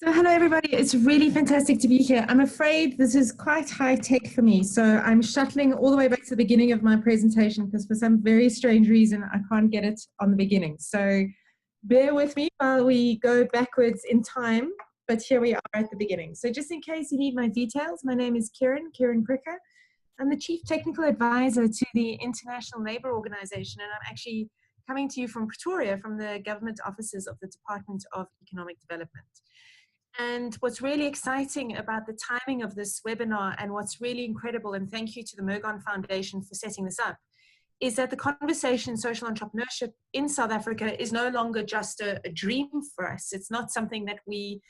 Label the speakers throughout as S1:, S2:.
S1: So hello everybody, it's really fantastic to be here. I'm afraid this is quite high tech for me, so I'm shuttling all the way back to the beginning of my presentation because for some very strange reason I can't get it on the beginning. So bear with me while we go backwards in time, but here we are at the beginning. So just in case you need my details, my name is Kerryn Krige. I'm the Chief Technical Advisor to the International Labour Organization, and I'm actually coming to you from Pretoria, from the government offices of the Department of Economic Development. And what's really exciting about the timing of this webinar, and what's really incredible, and thank you to the Mergon Foundation for setting this up, is that the conversation social entrepreneurship in South Africa is no longer just a dream for us. It's not something that we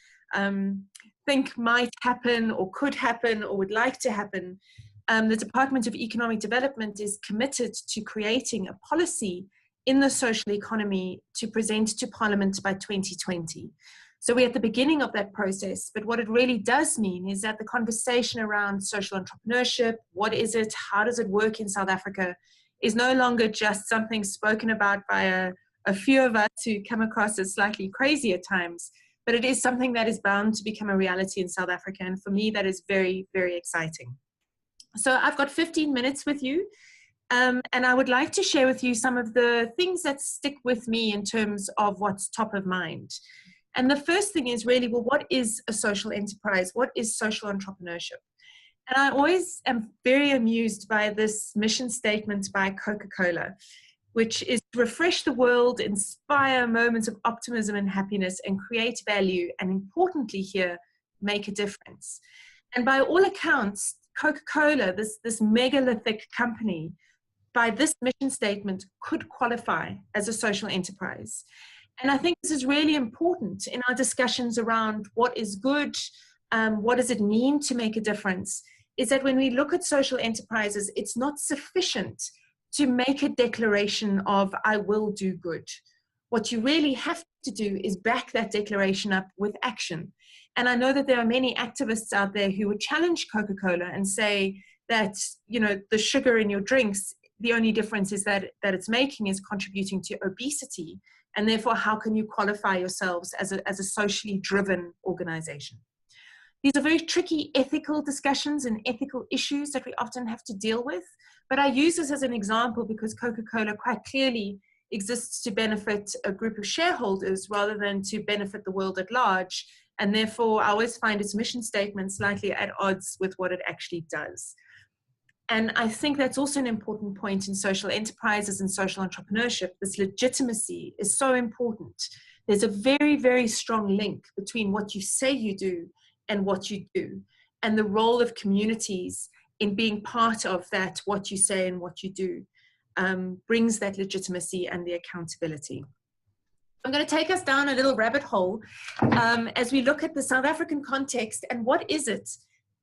S1: think might happen or could happen or would like to happen. The Department of Economic Development is committed to creating a policy in the social economy to present to Parliament by 2020. So we're at the beginning of that process, but what it really does mean is that the conversation around social entrepreneurship, what is it, how does it work in South Africa, is no longer just something spoken about by a few of us who come across as slightly crazy at times, but it is something that is bound to become a reality in South Africa, and for me that is very, very exciting. So I've got 15 minutes with you, and I would like to share with you some of the things that stick with me in terms of what's top of mind. And the first thing is really, well, what is a social enterprise? What is social entrepreneurship? And I always am very amused by this mission statement by Coca-Cola, which is to refresh the world, inspire moments of optimism and happiness, and create value, and importantly here, make a difference. And by all accounts, Coca-Cola, this megalithic company, by this mission statement could qualify as a social enterprise. And I think this is really important in our discussions around what is good, what does it mean to make a difference, is that when we look at social enterprises, it's not sufficient to make a declaration of, I will do good. What you really have to do is back that declaration up with action. And I know that there are many activists out there who would challenge Coca-Cola and say that, you know, the sugar in your drinks, the only difference is that it's making is contributing to obesity. And therefore, how can you qualify yourselves as a socially driven organization? These are very tricky ethical discussions and ethical issues that we often have to deal with. But I use this as an example because Coca-Cola quite clearly exists to benefit a group of shareholders rather than to benefit the world at large. And therefore, I always find its mission statement slightly at odds with what it actually does. And I think that's also an important point in social enterprises and social entrepreneurship. This legitimacy is so important. There's a very, very strong link between what you say you do and what you do, and the role of communities in being part of that, what you say and what you do, brings that legitimacy and the accountability. I'm going to take us down a little rabbit hole as we look at the South African context and what is it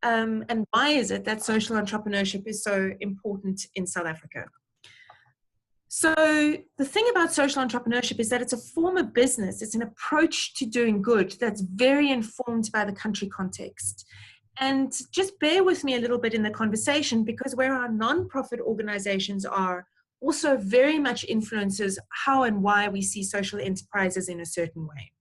S1: and why is it that social entrepreneurship is so important in South Africa? So the thing about social entrepreneurship is that it's a form of business. It's an approach to doing good that's very informed by the country context. And just bear with me a little bit in the conversation, because where our non-profit organizations are also very much influences how and why we see social enterprises in a certain way.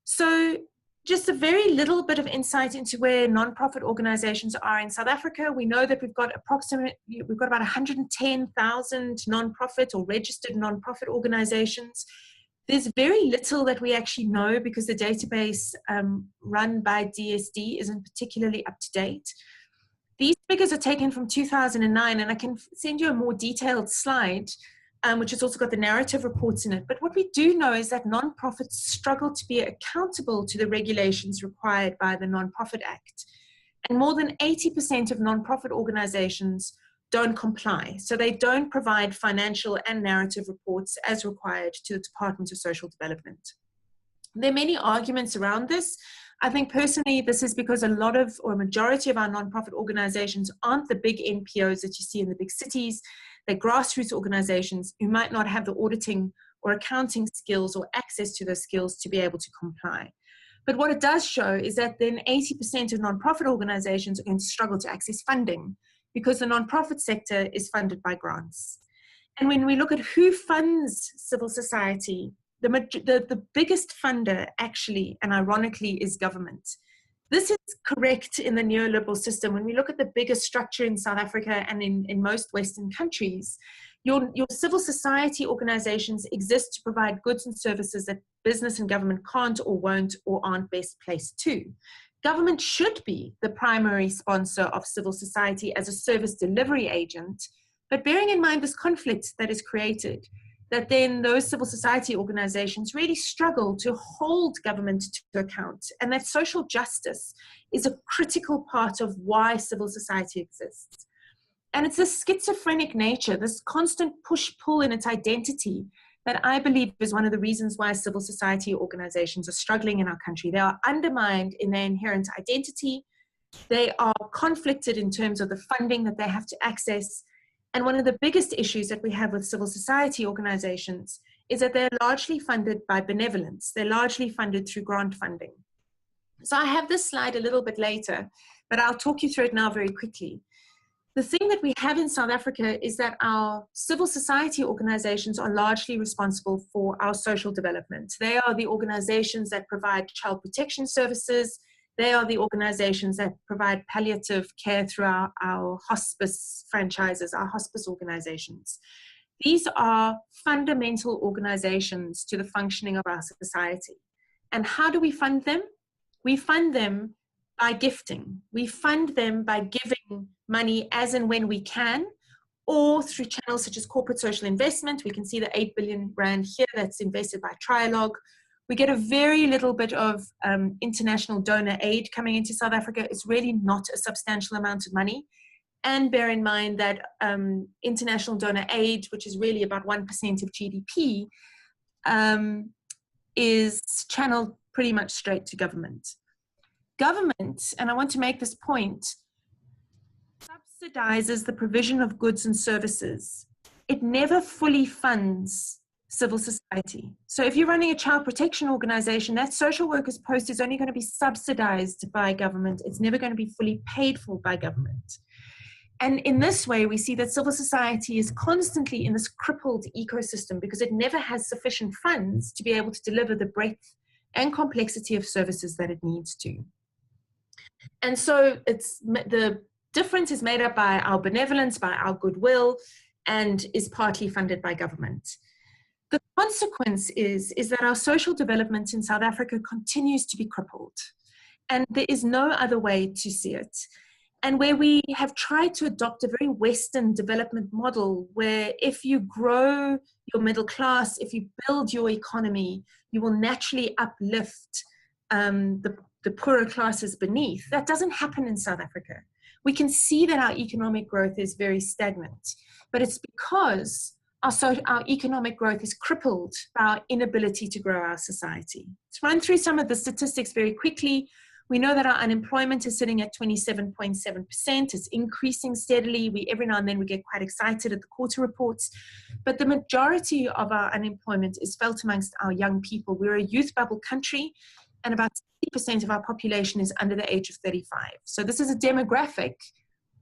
S1: So just a very little bit of insight into where nonprofit organizations are in South Africa. We know that we've got about 110,000 nonprofit or registered nonprofit organizations. There's very little that we actually know because the database run by DSD isn't particularly up to date. These figures are taken from 2009, and I can send you a more detailed slide which has also got the narrative reports in it. But what we do know is that nonprofits struggle to be accountable to the regulations required by the Nonprofit Act. And more than 80% of nonprofit organizations don't comply. So they don't provide financial and narrative reports as required to the Department of Social Development. There are many arguments around this. I think personally, this is because a majority of our nonprofit organizations aren't the big NPOs that you see in the big cities. They're grassroots organizations who might not have the auditing or accounting skills or access to those skills to be able to comply. But what it does show is that then 80% of nonprofit organizations are going to struggle to access funding because the nonprofit sector is funded by grants. And when we look at who funds civil society the biggest funder actually, and ironically, is government. This is correct in the neoliberal system. When we look at the biggest structure in South Africa and in most Western countries, your civil society organizations exist to provide goods and services that business and government can't or won't or aren't best placed to. Government should be the primary sponsor of civil society as a service delivery agent, but bearing in mind this conflict that is created, that then those civil society organizations really struggle to hold government to account, and that social justice is a critical part of why civil society exists. And it's this schizophrenic nature, this constant push-pull in its identity, that I believe is one of the reasons why civil society organizations are struggling in our country. They are undermined in their inherent identity. They are conflicted in terms of the funding that they have to access. And one of the biggest issues that we have with civil society organizations is that they're largely funded by benevolence. They're largely funded through grant funding. So I have this slide a little bit later, but I'll talk you through it now very quickly. The thing that we have in South Africa is that our civil society organizations are largely responsible for our social development. They are the organizations that provide child protection services. They are the organizations that provide palliative care through our hospice franchises, our hospice organizations. These are fundamental organizations to the functioning of our society. And how do we fund them? We fund them by gifting. We fund them by giving money as and when we can, or through channels such as corporate social investment. We can see the 8 billion rand here that's invested by Trialogue. We get a very little bit of international donor aid coming into South Africa. It's really not a substantial amount of money. And bear in mind that international donor aid, which is really about 1% of GDP, is channeled pretty much straight to government. Government, and I want to make this point, subsidizes the provision of goods and services. It never fully funds civil society. So if you're running a child protection organization, that social worker's post is only going to be subsidized by government. It's never going to be fully paid for by government. And in this way, we see that civil society is constantly in this crippled ecosystem because it never has sufficient funds to be able to deliver the breadth and complexity of services that it needs to. And so the difference is made up by our benevolence, by our goodwill, and is partly funded by government. The consequence is that our social development in South Africa continues to be crippled. And there is no other way to see it. And where we have tried to adopt a very Western development model where if you grow your middle class, if you build your economy, you will naturally uplift the poorer classes beneath. That doesn't happen in South Africa. We can see that our economic growth is very stagnant, but it's because our economic growth is crippled by our inability to grow our society. Let's run through some of the statistics very quickly. We know that our unemployment is sitting at 27.7%. It's increasing steadily. Every now and then we get quite excited at the quarter reports, but the majority of our unemployment is felt amongst our young people. We're a youth bubble country, and about 60% of our population is under the age of 35. So this is a demographic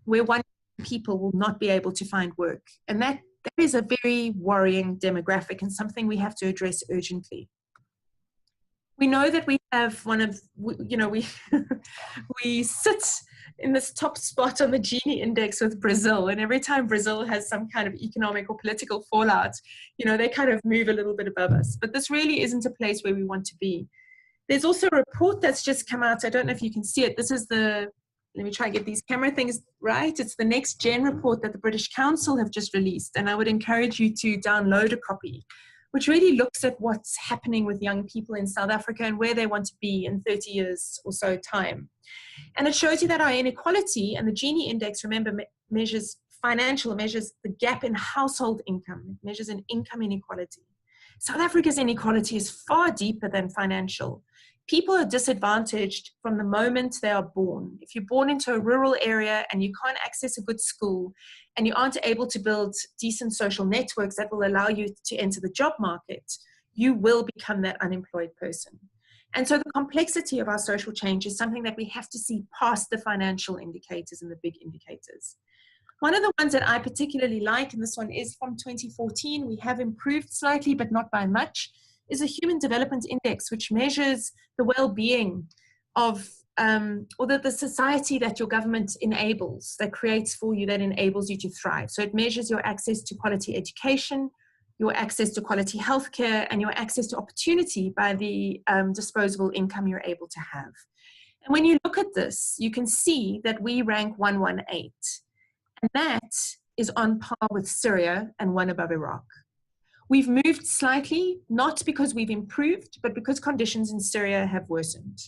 S1: where 1 million people will not be able to find work. And that is a very worrying demographic and something we have to address urgently. We know that we have we sit in this top spot on the Gini index with Brazil, and every time Brazil has some kind of economic or political fallout, they kind of move a little bit above us. But this really isn't a place where we want to be. There's also a report that's just come out. I don't know if you can see it. This is let me try and get these camera things right. It's the Nextgen Report that the British Council have just released, and I would encourage you to download a copy, which really looks at what's happening with young people in South Africa and where they want to be in 30 years or so time. And it shows you that our inequality, and the Gini index, remember, measures the gap in household income. It measures an income inequality. South Africa's inequality is far deeper than financial. People are disadvantaged from the moment they are born. If you're born into a rural area and you can't access a good school and you aren't able to build decent social networks that will allow you to enter the job market, you will become that unemployed person. And so the complexity of our social change is something that we have to see past the financial indicators and the big indicators. One of the ones that I particularly like, and this one is from 2014, we have improved slightly, but not by much, is a Human Development Index, which measures the well-being of or the society that your government enables, that creates for you, that enables you to thrive. So it measures your access to quality education, your access to quality healthcare, and your access to opportunity by the disposable income you're able to have. And when you look at this, you can see that we rank 118, and that is on par with Syria and one above Iraq. We've moved slightly, not because we've improved, but because conditions in Syria have worsened.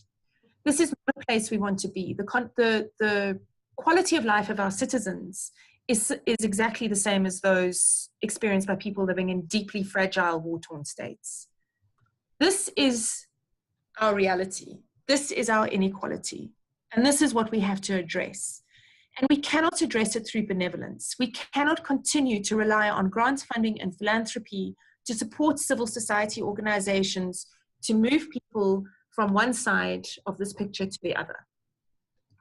S1: This is not a place we want to be. The quality of life of our citizens is exactly the same as those experienced by people living in deeply fragile, war-torn states. This is our reality. This is our inequality. And this is what we have to address. And we cannot address it through benevolence. We cannot continue to rely on grant funding and philanthropy to support civil society organizations to move people from one side of this picture to the other.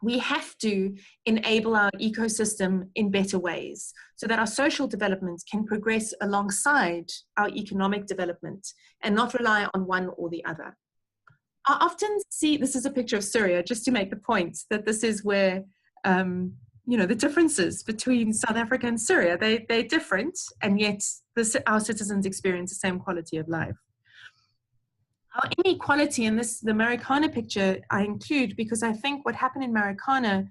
S1: We have to enable our ecosystem in better ways so that our social development can progress alongside our economic development and not rely on one or the other. I often see, this is a picture of Syria, just to make the point that this is where, the differences between South Africa and Syria, they're different, and yet our citizens experience the same quality of life. Our inequality in the Marikana picture I include because I think what happened in Marikana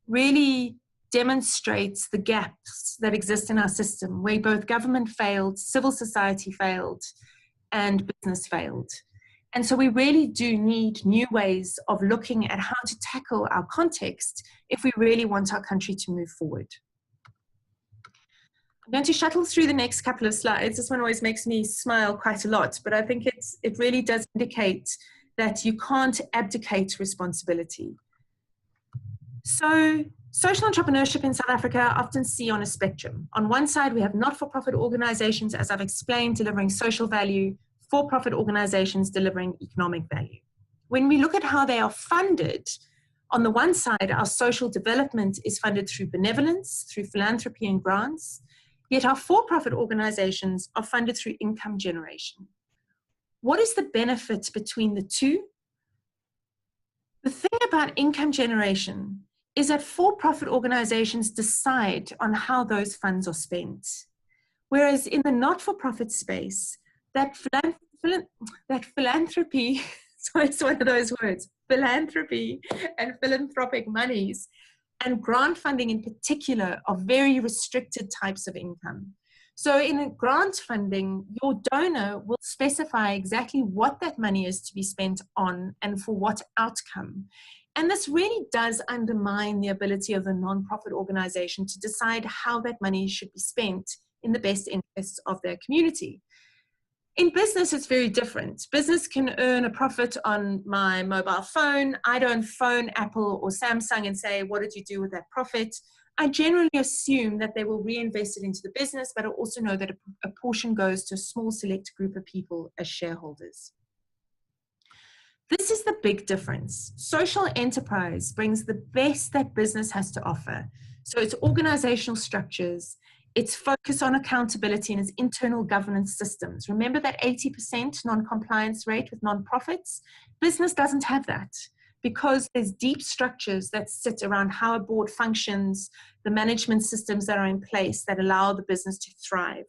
S1: really demonstrates the gaps that exist in our system, where both government failed, civil society failed, and business failed. And so we really do need new ways of looking at how to tackle our context if we really want our country to move forward. I'm going to shuttle through the next couple of slides. This one always makes me smile quite a lot, but I think it really does indicate that you can't abdicate responsibility. So social entrepreneurship in South Africa I often see on a spectrum. On one side, we have not-for-profit organizations, as I've explained, delivering social value, for-profit organizations delivering economic value. When we look at how they are funded, on the one side, our social development is funded through benevolence, through philanthropy and grants, yet our for-profit organizations are funded through income generation. What is the benefit between the two? The thing about income generation is that for-profit organizations decide on how those funds are spent. Whereas in the not-for-profit space, that philanthropy, so it's one of those words, philanthropy and philanthropic monies and grant funding in particular are very restricted types of income. So in a grant funding, your donor will specify exactly what that money is to be spent on and for what outcome. And this really does undermine the ability of a nonprofit organization to decide how that money should be spent in the best interests of their community. In business, it's very different. Business can earn a profit on my mobile phone. I don't phone Apple or Samsung and say, what did you do with that profit? I generally assume that they will reinvest it into the business, but I also know that a portion goes to a small select group of people as shareholders. This is the big difference. Social enterprise brings the best that business has to offer. So it's organizational structures, its focus on accountability and its internal governance systems. Remember that 80% non-compliance rate with nonprofits? Business doesn't have that because there's deep structures that sit around how a board functions, the management systems that are in place that allow the business to thrive.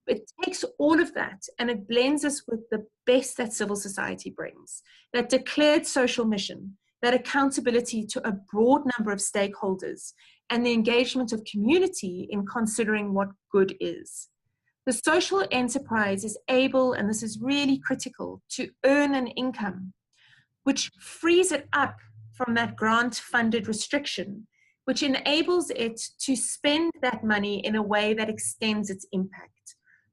S1: It takes all of that and it blends us with the best that civil society brings, that declared social mission, that accountability to a broad number of stakeholders, and the engagement of community in considering what good is. The social enterprise is able, and this is really critical, to earn an income, which frees it up from that grant-funded restriction, which enables it to spend that money in a way that extends its impact.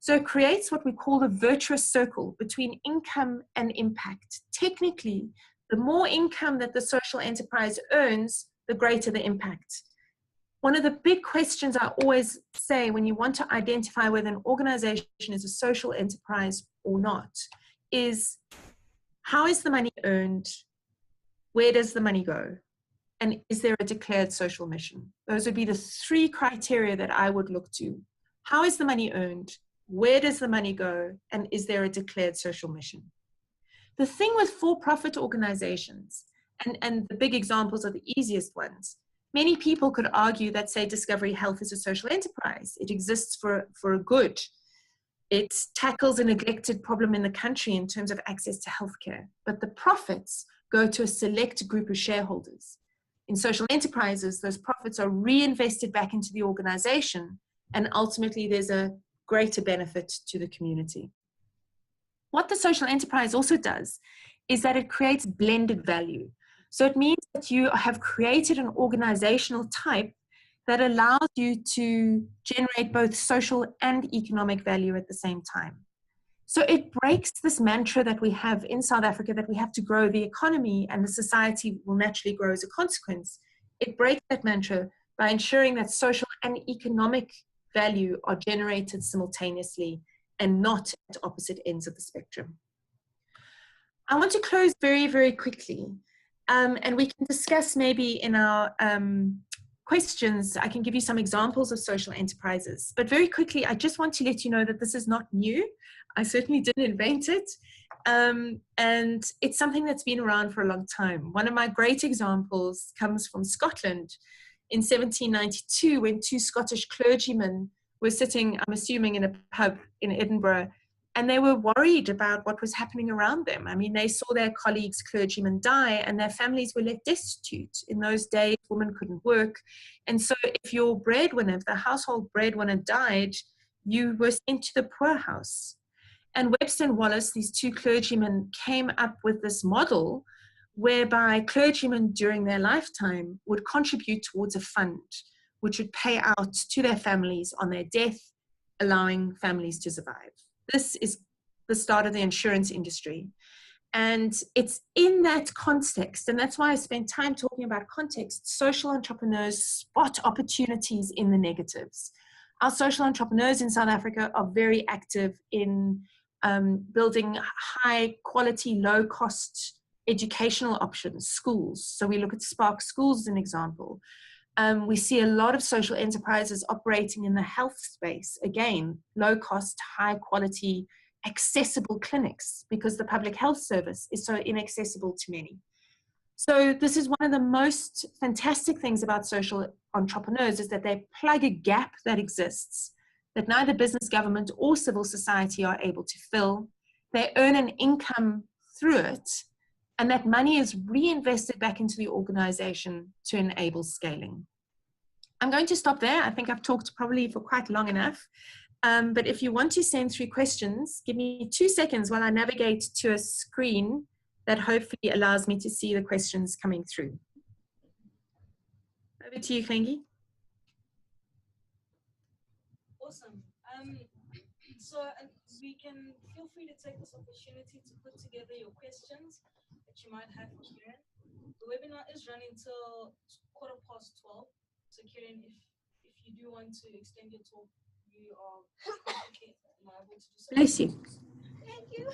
S1: So it creates what we call a virtuous circle between income and impact. Technically, the more income that the social enterprise earns, the greater the impact. One of the big questions I always say when you want to identify whether an organization is a social enterprise or not is, how is the money earned? Where does the money go? And is there a declared social mission? Those would be the three criteria that I would look to. How is the money earned? Where does the money go? And is there a declared social mission? The thing with for-profit organizations, and the big examples are the easiest ones, many people could argue that, say, Discovery Health is a social enterprise. It exists for a good. It tackles a neglected problem in the country in terms of access to healthcare. But the profits go to a select group of shareholders. In social enterprises, those profits are reinvested back into the organization, and ultimately there's a greater benefit to the community. What the social enterprise also does is that it creates blended value. So it means that you have created an organizational type that allows you to generate both social and economic value at the same time. So it breaks this mantra that we have in South Africa that we have to grow the economy and the society will naturally grow as a consequence. It breaks that mantra by ensuring that social and economic value are generated simultaneously and not at opposite ends of the spectrum. I want to close very, very quickly, and we can discuss maybe in our questions. I can give you some examples of social enterprises, but very quickly, I just want to let you know that this is not new. I certainly didn't invent it, and it's something that's been around for a long time. One of my great examples comes from Scotland in 1792, when two Scottish clergymen were sitting, I'm assuming, in a pub in Edinburgh, and they were worried about what was happening around them. I mean, they saw their colleagues, clergymen, die, and their families were left destitute. In those days, women couldn't work. And so if your breadwinner, if the household breadwinner died, you were sent to the poorhouse. And Webster and Wallace, these two clergymen, came up with this model whereby clergymen during their lifetime would contribute towards a fund which would pay out to their families on their death, allowing families to survive. This is the start of the insurance industry. And it's in that context, and that's why I spent time talking about context, social entrepreneurs spot opportunities in the negatives. Our social entrepreneurs in South Africa are very active in building high quality, low cost educational options, schools. So we look at Spark Schools as an example. We see a lot of social enterprises operating in the health space. Again, low cost, high quality, accessible clinics, because the public health service is so inaccessible to many. So this is one of the most fantastic things about social entrepreneurs, is that they plug a gap that exists that neither business, government, or civil society are able to fill. They earn an income through it, and that money is reinvested back into the organization to enable scaling. I'm going to stop there. I think I've talked probably for quite long enough. But if you want to send through questions, give me 2 seconds while I navigate to a screen that hopefully allows me to see the questions coming through. Over to you, Klengi.
S2: Awesome. So we can feel free to take this opportunity to put together your questions that you might have for Kerryn. The webinar is running till 12:15. So Kerryn, if you do want to extend your talk, you are liable to do so.
S1: Bless you.
S2: Thank you.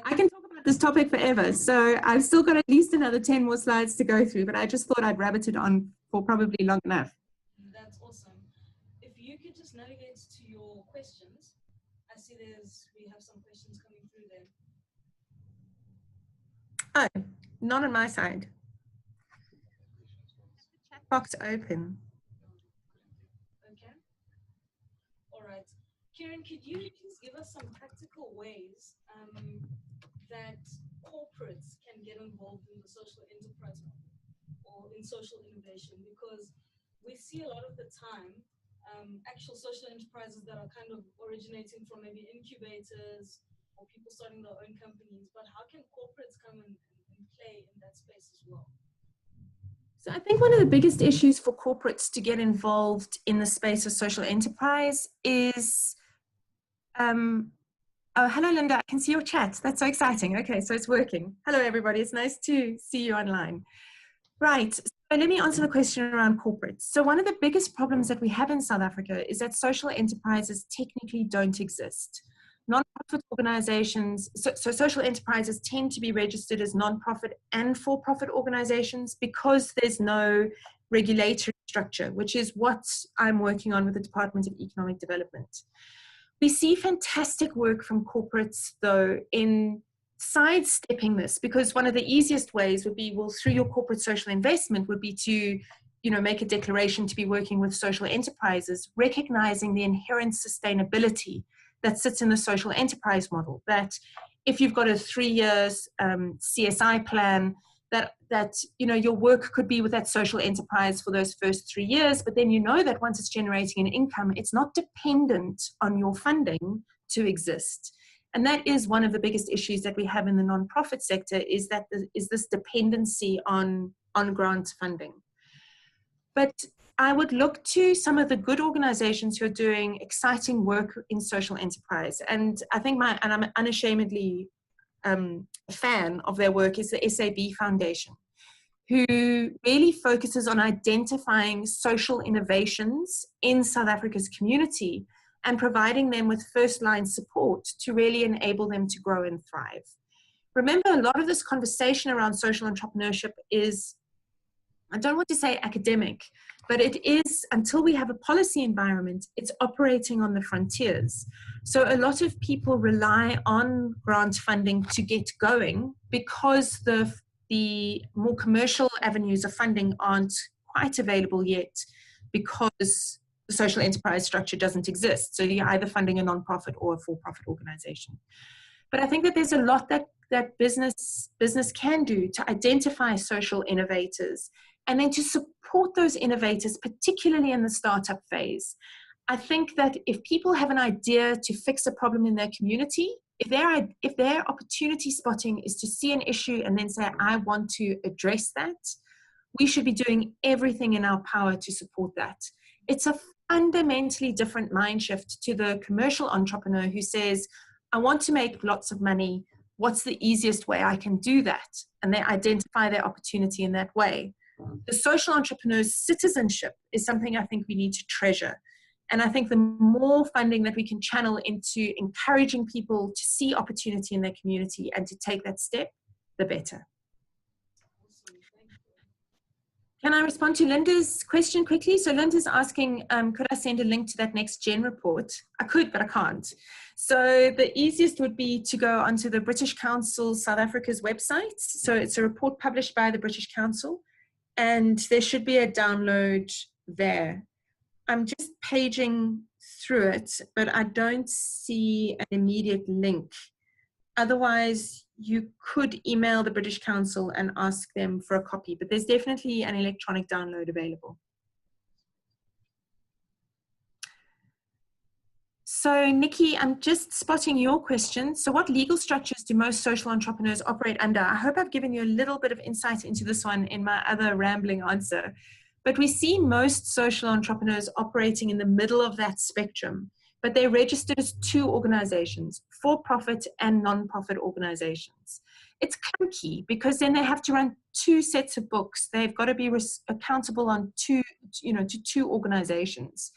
S1: I can talk about this topic forever. So I've still got at least another 10 more slides to go through, but I just thought I'd rabbit it on for probably long enough.
S2: That's awesome. If you could just navigate to your questions. I see we have some questions coming through there.
S1: Oh, not on my side. Chat box open.
S2: Okay. All right. Kerryn, could you please give us some practical ways that corporates can get involved in the social enterprise or in social innovation? Because we see a lot of the time actual social enterprises that are kind of originating from maybe incubators or people starting their own companies, but how can corporates come and play in that space as well?
S1: So I think one of the biggest issues for corporates to get involved in the space of social enterprise is, oh, hello, Linda, I can see your chat. That's so exciting. Okay, so it's working. Hello, everybody. It's nice to see you online. Right, so let me answer the question around corporates. So one of the biggest problems that we have in South Africa is that social enterprises technically don't exist. Non-profit organizations, so social enterprises tend to be registered as non-profit and for-profit organizations because there's no regulatory structure, which is what I'm working on with the Department of Economic Development. We see fantastic work from corporates, though, in sidestepping this, because one of the easiest ways would be, well, through your corporate social investment would be to, make a declaration to be working with social enterprises, recognizing the inherent sustainability that sits in the social enterprise model, that if you've got a 3 years CSI plan, that your work could be with that social enterprise for those first 3 years, but then that once it's generating an income, it's not dependent on your funding to exist. And that is one of the biggest issues that we have in the nonprofit sector, is this dependency on grant funding. But I would look to some of the good organizations who are doing exciting work in social enterprise. And I think and I'm unashamedly a fan of their work, is the SAB Foundation, who really focuses on identifying social innovations in South Africa's community and providing them with first-line support to really enable them to grow and thrive. Remember, a lot of this conversation around social entrepreneurship is, I don't want to say academic, but it is, until we have a policy environment, it's operating on the frontiers. So a lot of people rely on grant funding to get going because the more commercial avenues of funding aren't quite available yet, because the social enterprise structure doesn't exist. So you're either funding a nonprofit or a for-profit organization. But I think that there's a lot that business can do to identify social innovators and then to support those innovators, particularly in the startup phase. I think that if people have an idea to fix a problem in their community, if their opportunity spotting is to see an issue and then say, I want to address that, we should be doing everything in our power to support that. It's a fundamentally different mind shift to the commercial entrepreneur who says, I want to make lots of money. What's the easiest way I can do that? And they identify their opportunity in that way. The social entrepreneur's citizenship is something I think we need to treasure. And I think the more funding that we can channel into encouraging people to see opportunity in their community and to take that step, the better. Can I respond to Linda's question quickly? So Linda's asking, could I send a link to that Nextgen report? I could, but I can't. So the easiest would be to go onto the British Council South Africa's website. So it's a report published by the British Council, and there should be a download there. I'm just paging through it, but I don't see an immediate link. Otherwise, you could email the British Council and ask them for a copy, but there's definitely an electronic download available. So Nikki, I'm just spotting your question. So what legal structures do most social entrepreneurs operate under? I hope I've given you a little bit of insight into this one in my other rambling answer. But we see most social entrepreneurs operating in the middle of that spectrum, but they're registered as two organizations, for-profit and non-profit organizations. It's clunky because then they have to run two sets of books. They've got to be accountable on to two organizations.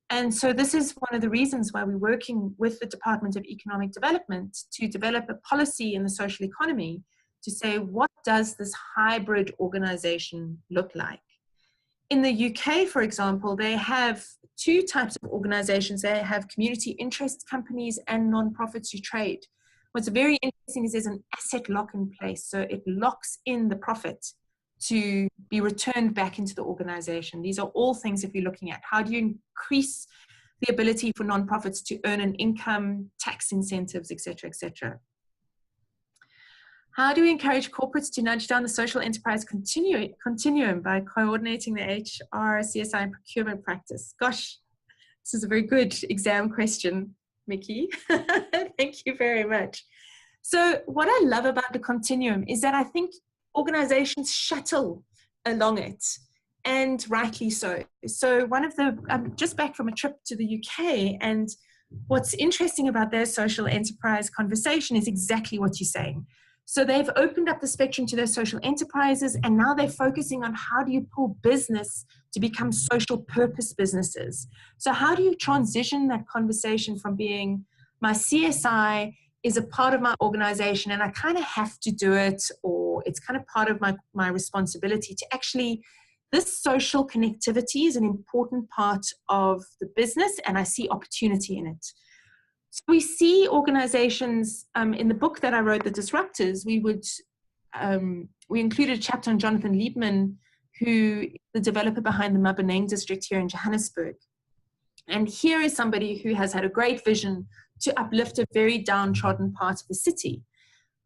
S1: And so this is one of the reasons why we're working with the Department of Economic Development to develop a policy in the social economy to say, what does this hybrid organization look like? In the UK, for example, they have two types of organizations. They have community interest companies and non-profits who trade. What's very interesting is there's an asset lock in place. So it locks in the profit to be returned back into the organization. These are all things if you're looking at how do you increase the ability for non-profits to earn an income, tax incentives, et cetera, et cetera. How do we encourage corporates to nudge down the social enterprise continuum by coordinating the HR, CSI, and procurement practice? Gosh, this is a very good exam question, Mickey. Thank you very much. So what I love about the continuum is that I think organizations shuttle along it, and rightly so. So I'm just back from a trip to the UK, and what's interesting about their social enterprise conversation is exactly what you're saying. So they've opened up the spectrum to their social enterprises, and now they're focusing on how do you pull business to become social purpose businesses. So how do you transition that conversation from being my CSI is a part of my organization and I kind of have to do it, or it's kind of part of my responsibility, to actually this social connectivity is an important part of the business, and I see opportunity in it. So we see organizations, in the book that I wrote, The Disruptors, we included a chapter on Jonathan Liebman, who is the developer behind the Maboneng district here in Johannesburg. And here is somebody who has had a great vision to uplift a very downtrodden part of the city.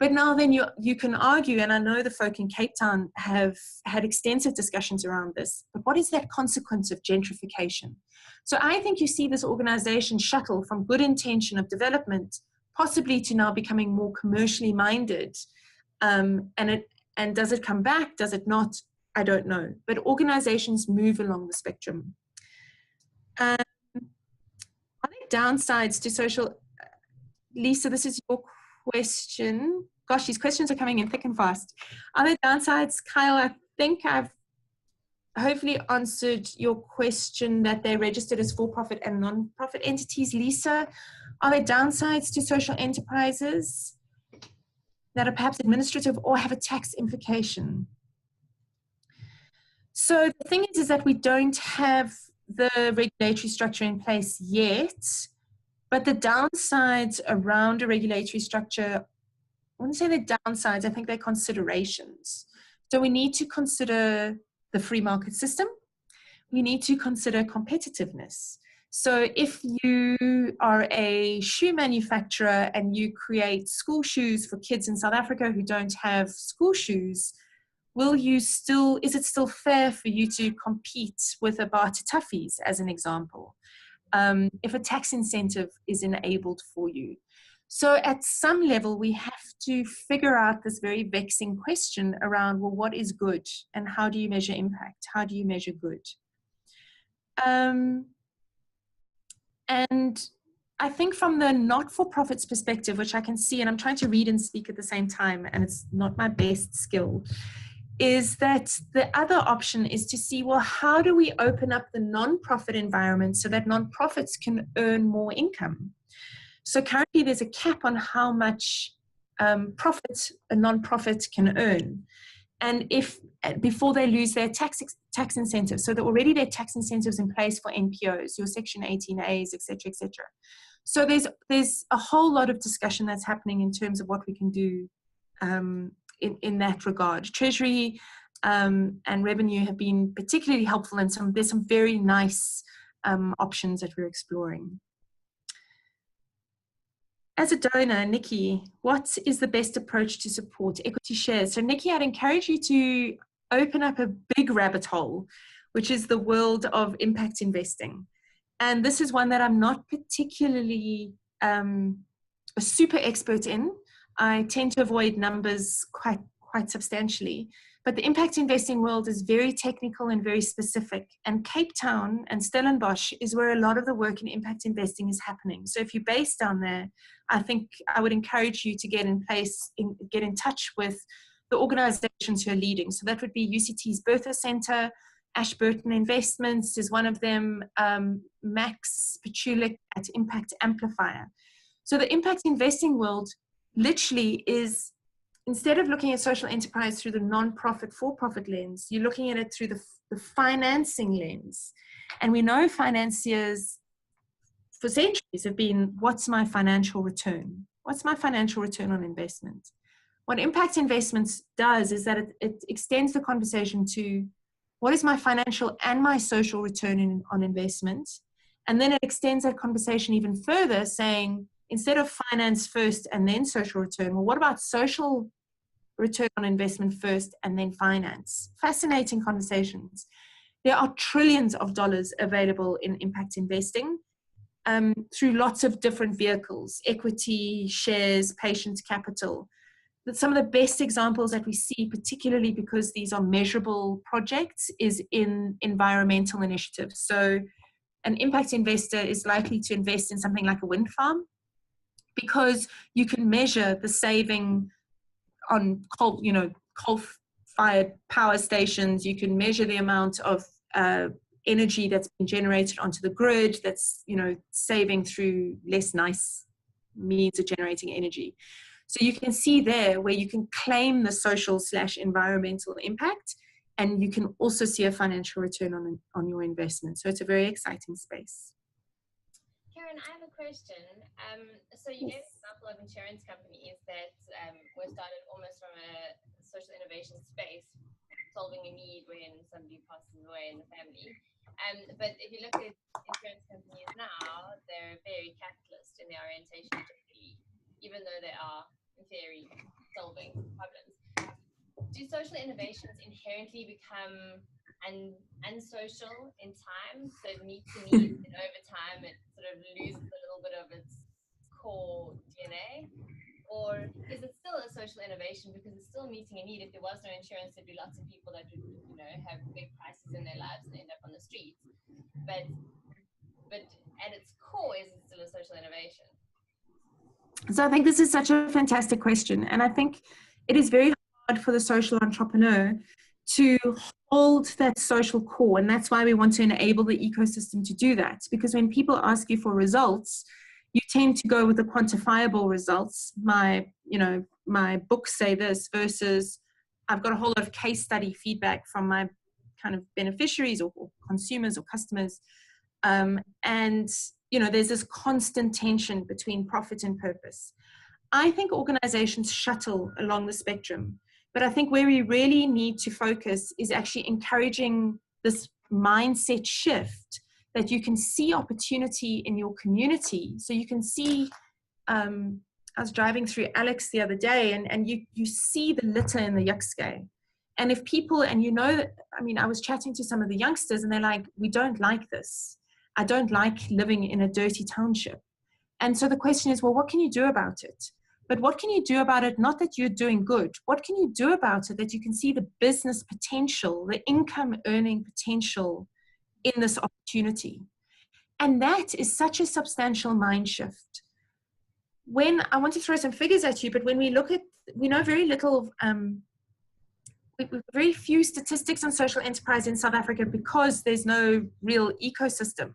S1: But now then you can argue, and I know the folk in Cape Town have had extensive discussions around this, but what is that consequence of gentrification? So I think you see this organization shuttle from good intention of development, possibly to now becoming more commercially minded. And does it come back? Does it not? I don't know. But organizations move along the spectrum. Are there downsides to social? Lisa, this is your question. Gosh, these questions are coming in thick and fast. Are there downsides? Kyle, I think I've hopefully answered your question that they're registered as for-profit and non-profit entities. Lisa, are there downsides to social enterprises that are perhaps administrative or have a tax implication? So the thing is that we don't have the regulatory structure in place yet, but the downsides around a regulatory structure, I wouldn't say they're downsides, I think they're considerations. So we need to consider the free market system. We need to consider competitiveness. So if you are a shoe manufacturer and you create school shoes for kids in South Africa who don't have school shoes, is it still fair for you to compete with a bar to toughies, as an example, if a tax incentive is enabled for you? So at some level, we have to figure out this very vexing question around, well, what is good and how do you measure impact? How do you measure good? And I think from the not-for-profits perspective, which I can see, and I'm trying to read and speak at the same time, and it's not my best skill, is that the other option is to see, well, how do we open up the non-profit environment so that non-profits can earn more income? So currently there's a cap on how much profit a non-profit can earn. And before they lose their tax incentives, so that already there are tax incentives in place for NPOs, your Section 18As, et cetera, et cetera. So there's a whole lot of discussion that's happening in terms of what we can do in that regard. Treasury and revenue have been particularly helpful, and there's some very nice options that we're exploring. As a donor, Nikki, what is the best approach to support equity shares? So Nikki, I'd encourage you to open up a big rabbit hole, which is the world of impact investing. And this is one that I'm not particularly a super expert in. I tend to avoid numbers quite substantially. But the impact investing world is very technical and very specific. And Cape Town and Stellenbosch is where a lot of the work in impact investing is happening. So if you're based down there, I think I would encourage you to get in touch with the organizations who are leading. So that would be UCT's Bertha Center, Ashburton Investments is one of them, Max Pachulik at Impact Amplifier. So the impact investing world literally is, instead of looking at social enterprise through the non-profit, for-profit lens, you're looking at it through the financing lens. And we know financiers for centuries have been, what's my financial return? What's my financial return on investment? What impact investments does is that it extends the conversation to what is my financial and my social return on investment? And then it extends that conversation even further, saying, instead of finance first and then social return, well, what about social return on investment first and then finance? Fascinating conversations. There are trillions of dollars available in impact investing through lots of different vehicles, equity, shares, patient capital. But some of the best examples that we see, particularly because these are measurable projects, is in environmental initiatives. So an impact investor is likely to invest in something like a wind farm, because you can measure the saving on coal-fired power stations. You can measure the amount of energy that's been generated onto the grid, that's saving through less nice means of generating energy. So you can see there where you can claim the social/environmental impact, and you can also see a financial return on your investment. So it's a very exciting space.
S3: Kerryn, I have a question. So you gave an example of insurance companies that were started almost from a social innovation space, solving a need when somebody passes away in the family. But if you look at insurance companies now, they're very capitalist in their orientation generally, even though they are, in theory, solving problems. Do social innovations inherently become unsocial in time, so it meets the needs, and over time it sort of loses a little bit of its core DNA? Or is it still a social innovation because it's still meeting a need? If there was no insurance, there'd be lots of people that would, have big crises in their lives and end up on the streets. But at its core, is it still a social innovation?
S1: So I think this is such a fantastic question, and I think it is very hard for the social entrepreneur to hold that social core, and that's why we want to enable the ecosystem to do that. Because when people ask you for results, you tend to go with the quantifiable results. My books say this, versus I've got a whole lot of case study feedback from my kind of beneficiaries or consumers or customers, and there's this constant tension between profit and purpose. I think organizations shuttle along the spectrum. But I think where we really need to focus is actually encouraging this mindset shift, that you can see opportunity in your community. So you can see, I was driving through Alex the other day, and you see the litter in the Yuxke. And if people, and I was chatting to some of the youngsters, and they're like, we don't like this. I don't like living in a dirty township. And so the question is, well, what can you do about it? But what can you do about it? Not that you're doing good. What can you do about it that you can see the business potential, the income earning potential in this opportunity? And that is such a substantial mind shift. When I want to throw some figures at you, but when we know very little, very few statistics on social enterprise in South Africa because there's no real ecosystem.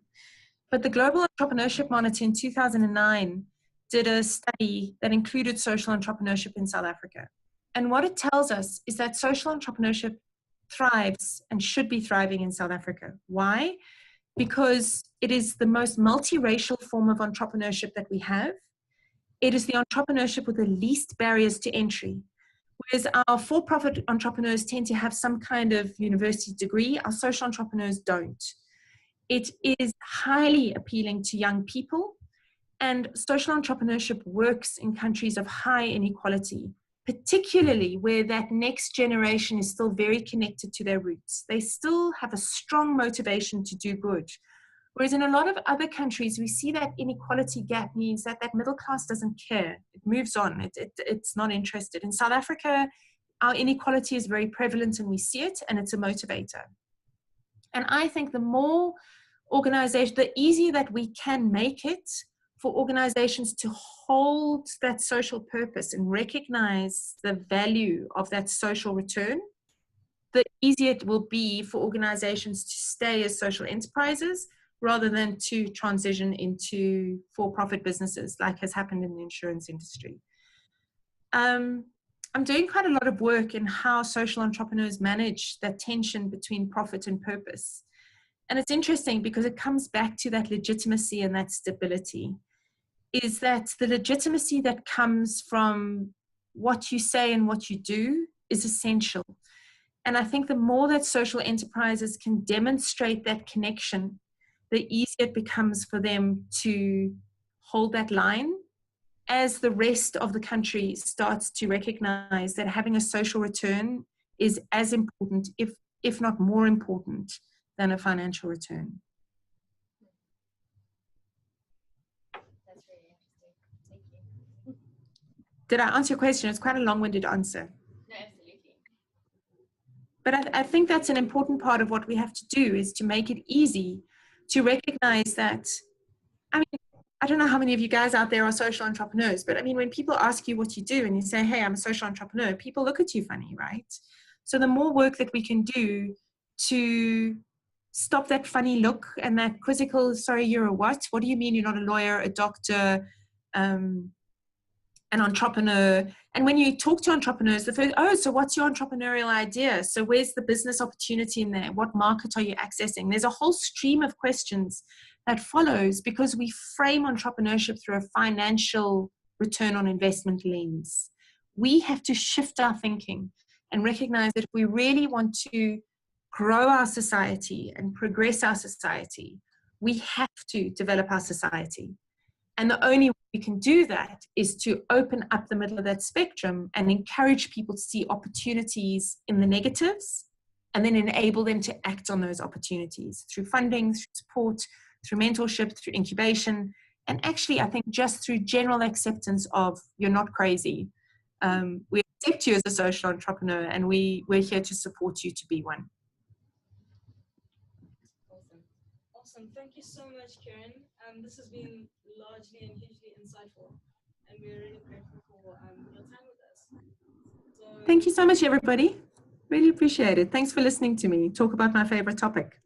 S1: But the Global Entrepreneurship Monitor in 2009 did a study that included social entrepreneurship in South Africa. And what it tells us is that social entrepreneurship thrives and should be thriving in South Africa. Why? Because it is the most multiracial form of entrepreneurship that we have. It is the entrepreneurship with the least barriers to entry. Whereas our for-profit entrepreneurs tend to have some kind of university degree, our social entrepreneurs don't. It is highly appealing to young people. And social entrepreneurship works in countries of high inequality, particularly where that next generation is still very connected to their roots. They still have a strong motivation to do good. Whereas in a lot of other countries, we see that inequality gap means that middle class doesn't care. It moves on. It's not interested. In South Africa, our inequality is very prevalent and we see it, and it's a motivator. And I think the more organization, the easier that we can make it for organizations to hold that social purpose and recognize the value of that social return, the easier it will be for organizations to stay as social enterprises rather than to transition into for-profit businesses like has happened in the insurance industry. I'm doing quite a lot of work in how social entrepreneurs manage that tension between profit and purpose. And it's interesting because it comes back to that legitimacy and that stability. Is that the legitimacy that comes from what you say and what you do is essential. And I think the more that social enterprises can demonstrate that connection, the easier it becomes for them to hold that line as the rest of the country starts to recognize that having a social return is as important, if not more important, than a financial return. Did I answer your question? It's quite a long-winded answer.
S3: No, absolutely.
S1: But I think that's an important part of what we have to do, is to make it easy to recognize that. I mean, I don't know how many of you guys out there are social entrepreneurs, but I mean, when people ask you what you do and you say, hey, I'm a social entrepreneur, people look at you funny, right? So the more work that we can do to stop that funny look and that quizzical, sorry, you're a what? What do you mean you're not a lawyer, a doctor, an entrepreneur. And when you talk to entrepreneurs, the first, oh, so what's your entrepreneurial idea? So where's the business opportunity in there? What market are you accessing? There's a whole stream of questions that follows because we frame entrepreneurship through a financial return on investment lens. We have to shift our thinking and recognize that if we really want to grow our society and progress our society, we have to develop our society. And the only way we can do that is to open up the middle of that spectrum and encourage people to see opportunities in the negatives and then enable them to act on those opportunities through funding, through support, through mentorship, through incubation, and actually, I think just through general acceptance of you're not crazy. We accept you as a social entrepreneur, and we're here to support you to be one.
S2: Awesome. Thank you so much, Kerryn. This has been largely and hugely insightful, and we're really grateful for your time with us. So,
S1: thank you so much, everybody. Really appreciate it. Thanks for listening to me talk about my favorite topic.